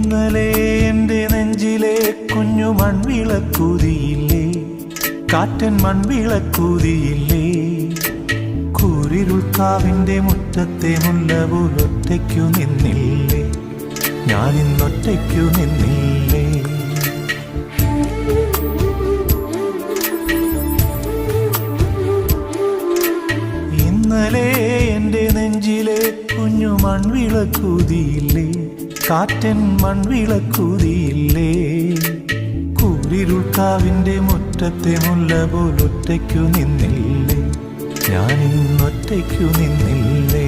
ഇന്നലെ എൻ്റെ നെഞ്ചിലെ കുഞ്ഞു മൺവിളക്കൂതിയില്ലേ, കാറ്റൻ മൺവിളക്കൂതിയില്ലേ. കൂരിരുൾക്കാവിൻ്റെ മുറ്റത്തെ മുല്ല പോലൊറ്റയ്ക്കു നിന്നില്ലേ, ഞാനിന്നൊറ്റയ്ക്കു നിന്നില്ലേ. ഇന്നലെ എൻ്റെ നെഞ്ചിലെ കുഞ്ഞു മൺവിളക്കൂതിയില്ലേ, കാറ്റൻ മൺവിളക്കൂതിയില്ലേ. കൂരിരുൾക്കാവിൻ്റെ മുറ്റത്തെ മുല്ല പോലൊറ്റയ്ക്കു നിന്നില്ലേ, ഞാനിന്നൊറ്റയ്ക്കു നിന്നില്ലേ.